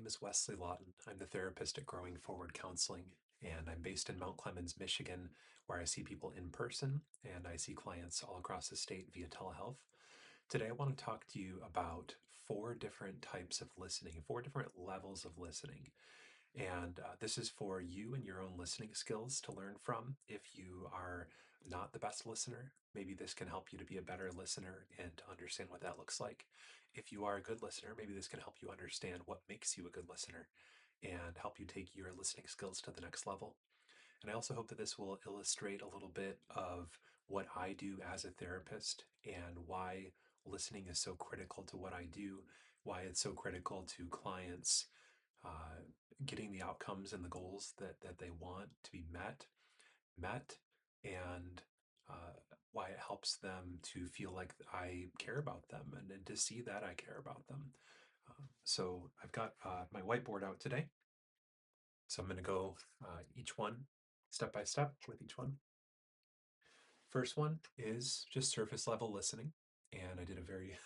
name is Wesley Lawton. I'm the therapist at Growing Forward Counseling, and I'm based in Mount Clemens, Michigan, where I see people in person and I see clients all across the state via telehealth. Today, I want to talk to you about four different types of listening, four different levels of listening. And this is for you and your own listening skills to learn from. If you are not the best listener, maybe this can help you to be a better listener and to understand what that looks like. If you are a good listener, maybe this can help you understand what makes you a good listener and help you take your listening skills to the next level. And I also hope that this will illustrate a little bit of what I do as a therapist and why listening is so critical to what I do, why it's so critical to clients uh, getting the outcomes and the goals that they want to be met, and why it helps them to feel like I care about them and to see that I care about them. So I've got my whiteboard out today. So I'm going to go each one step by step with each one. First one is just surface level listening. And I did a very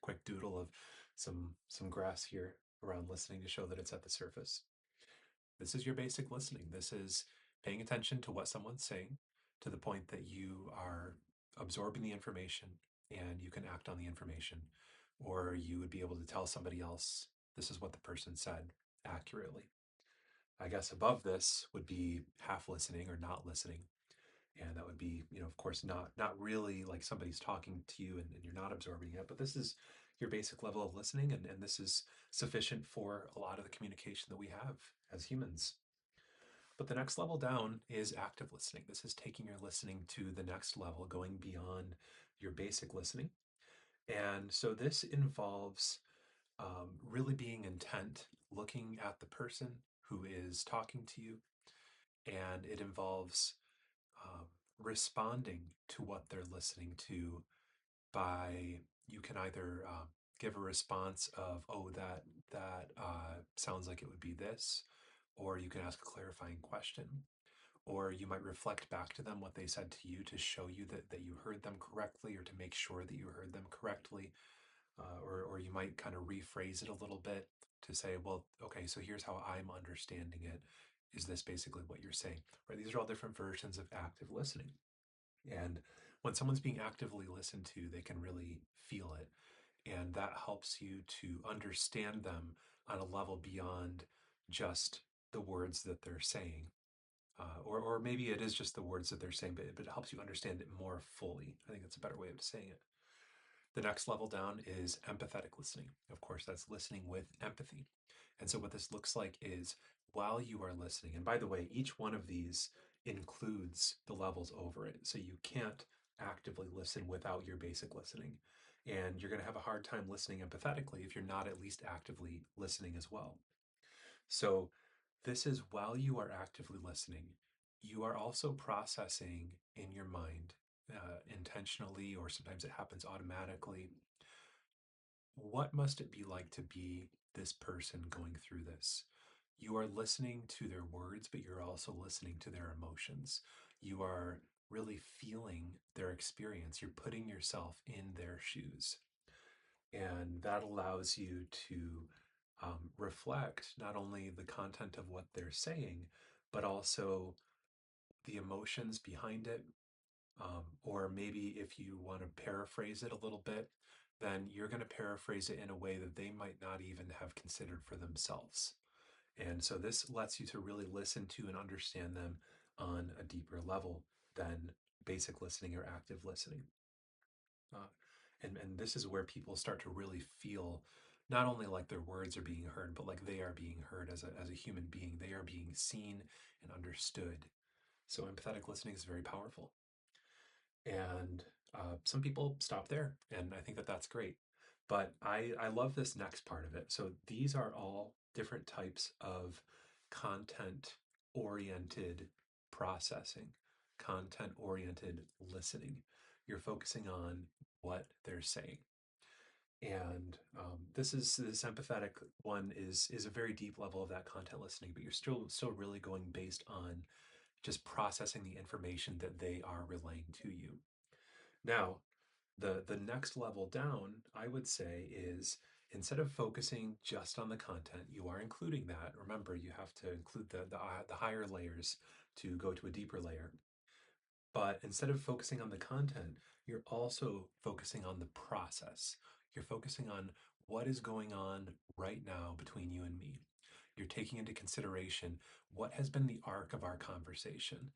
quick doodle of some grass here around listening to show that it's at the surface. This is your basic listening. This is paying attention to what someone's saying to the point that you are absorbing the information and you can act on the information. Or you would be able to tell somebody else, this is what the person said accurately. I guess above this would be half listening or not listening. And that would be, of course, not really like somebody's talking to you and you're not absorbing it, but this is your basic level of listening, and this is sufficient for a lot of the communication that we have as humans. But the next level down is active listening. This is taking your listening to the next level, going beyond your basic listening. And so this involves really being intent, looking at the person who is talking to you, and it involves um, responding to what they're listening to by you can either give a response of, oh, that sounds like it would be this, or you can ask a clarifying question, or you might reflect back to them what they said to you to show you that you heard them correctly or to make sure that you heard them correctly. Or you might kind of rephrase it a little bit to say, well, okay, so here's how I'm understanding it. Is this basically what you're saying? Right? These are all different versions of active listening. And when someone's being actively listened to, they can really feel it. And that helps you to understand them on a level beyond just the words that they're saying. Or maybe it is just the words that they're saying, but it helps you understand it more fully. I think that's a better way of saying it. The next level down is empathetic listening. Of course, that's listening with empathy. And so, what this looks like is while you are listening, and by the way, each one of these includes the levels over it. So, you can't actively listen without your basic listening. And you're going to have a hard time listening empathetically if you're not at least actively listening as well. So, this is while you are actively listening, you are also processing in your mind, intentionally, or sometimes it happens automatically. What must it be like to be this person going through this? You are listening to their words, but you're also listening to their emotions. You are really feeling their experience. You're putting yourself in their shoes. And that allows you to reflect not only the content of what they're saying, but also the emotions behind it. Or maybe if you want to paraphrase it a little bit, then you're going to paraphrase it in a way that they might not even have considered for themselves. And so this lets you to really listen to and understand them on a deeper level than basic listening or active listening. Uh, and this is where people start to really feel not only like their words are being heard, but like they are being heard as a human being. They are being seen and understood. So empathetic listening is very powerful. And some people stop there, and I think that that's great. But I love this next part of it. So these are all different types of content oriented processing, content oriented listening. You're focusing on what they're saying. And this empathetic one is a very deep level of that content listening, but you're still really going based on just processing the information that they are relaying to you. Now, the next level down, I would say, is Instead of focusing just on the content, you are including that. Remember, you have to include the higher layers to go to a deeper layer. But instead of focusing on the content, you're also focusing on the process. You're focusing on what is going on right now between you and me. You're taking into consideration what has been the arc of our conversation,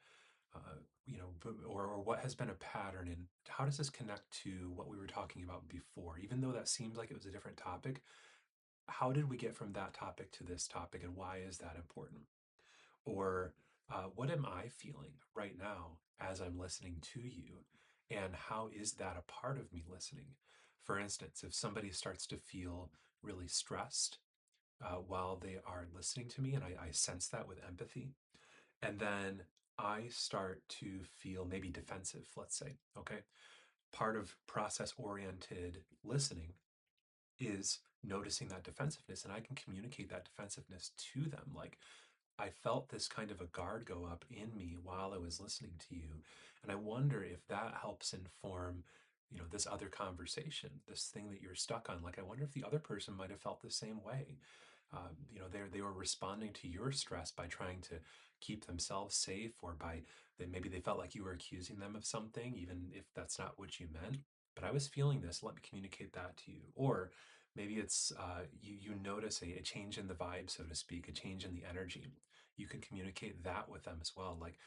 or what has been a pattern, and how does this connect to what we were talking about before? Even though that seems like it was a different topic, how did we get from that topic to this topic, and why is that important? Or what am I feeling right now as I'm listening to you? And how is that a part of me listening? For instance, if somebody starts to feel really stressed while they are listening to me, and I sense that with empathy, and then I start to feel maybe defensive, let's say, okay? Part of process oriented listening is noticing that defensiveness, and I can communicate that defensiveness to them. Like, I felt this kind of a guard go up in me while I was listening to you. And I wonder if that helps inform, this other conversation, this thing that you're stuck on. Like, I wonder if the other person might have felt the same way. They were responding to your stress by trying to keep themselves safe, or by maybe they felt like you were accusing them of something, even if that's not what you meant. But I was feeling this. Let me communicate that to you. Or maybe it's you notice a change in the vibe, so to speak, a change in the energy. You can communicate that with them as well. Like,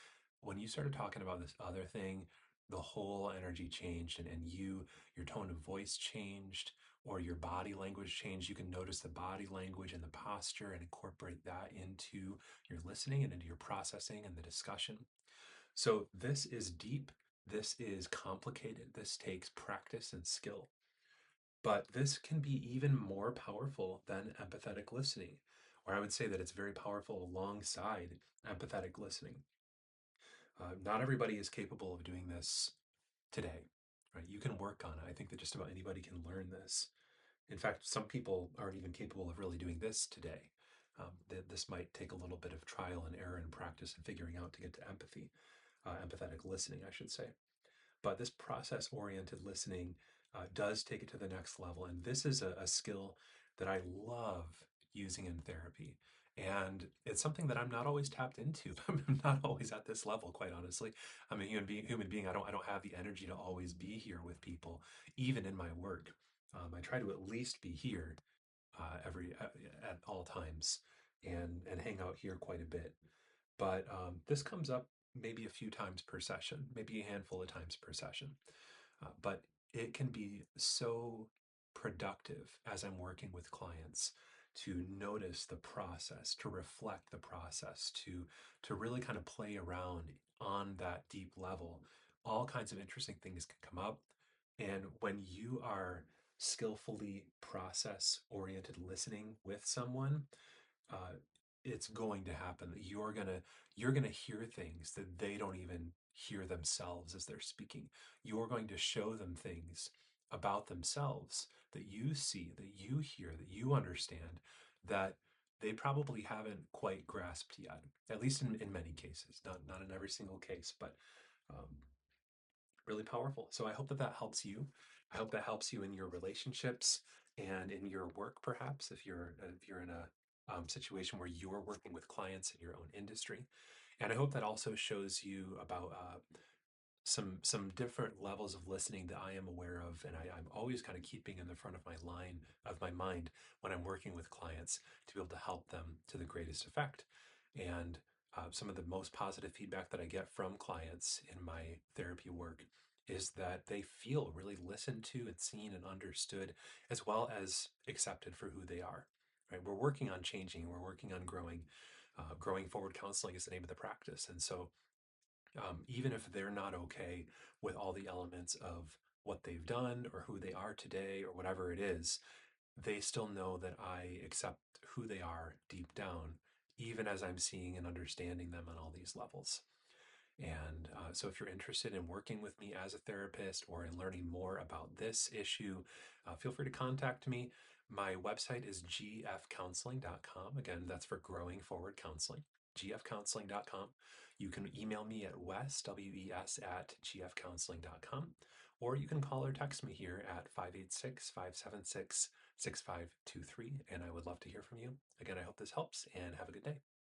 when you started talking about this other thing, the whole energy changed, and your tone of voice changed, or your body language changed. You can notice the body language and the posture and incorporate that into your listening and into your processing and the discussion. So this is deep. This is complicated. This takes practice and skill. But this can be even more powerful than empathetic listening, or I would say that it's very powerful alongside empathetic listening. Not everybody is capable of doing this today, right? You can work on it. I think that just about anybody can learn this. In fact, some people aren't even capable of really doing this today. This might take a little bit of trial and error and practice and figuring out to get to empathy, empathetic listening, I should say. But this process oriented listening does take it to the next level. And this is a skill that I love using in therapy. And it's something that I'm not always tapped into. I'm not always at this level, quite honestly. I'm a human being. I don't have the energy to always be here with people, even in my work. I try to at least be here at all times, and hang out here quite a bit. But this comes up maybe a few times per session, maybe a handful of times per session. But it can be so productive as I'm working with clients to notice the process, to reflect the process, to really kind of play around on that deep level. All kinds of interesting things can come up. And when you are skillfully process oriented listening with someone, uh, it's going to happen. That you're gonna hear things that they don't even hear themselves as they're speaking. You're going to show them things about themselves that you see, that you hear, that you understand, that they probably haven't quite grasped yet. At least in many cases, not in every single case, but um, really powerful. So I hope that that helps you. I hope that helps you in your relationships and in your work, perhaps if you're in a situation where you're working with clients in your own industry. And I hope that also shows you about some different levels of listening that I am aware of, and I'm always kind of keeping in the front of my mind when I'm working with clients to be able to help them to the greatest effect. And some of the most positive feedback that I get from clients in my therapy work is that they feel really listened to and seen and understood, as well as accepted for who they are. Right? We're working on changing. We're working on growing. Growing forward counseling is the name of the practice, and so even if they're not okay with all the elements of what they've done or who they are today or whatever it is, they still know that I accept who they are deep down, even as I'm seeing and understanding them on all these levels. And so, if you're interested in working with me as a therapist or in learning more about this issue, feel free to contact me. My website is gfcounseling.com. Again, that's for Growing Forward Counseling, gfcounseling.com. You can email me at wes, at gfcounseling.com, or you can call or text me here at 586 576 6523, and I would love to hear from you. Again, I hope this helps and have a good day.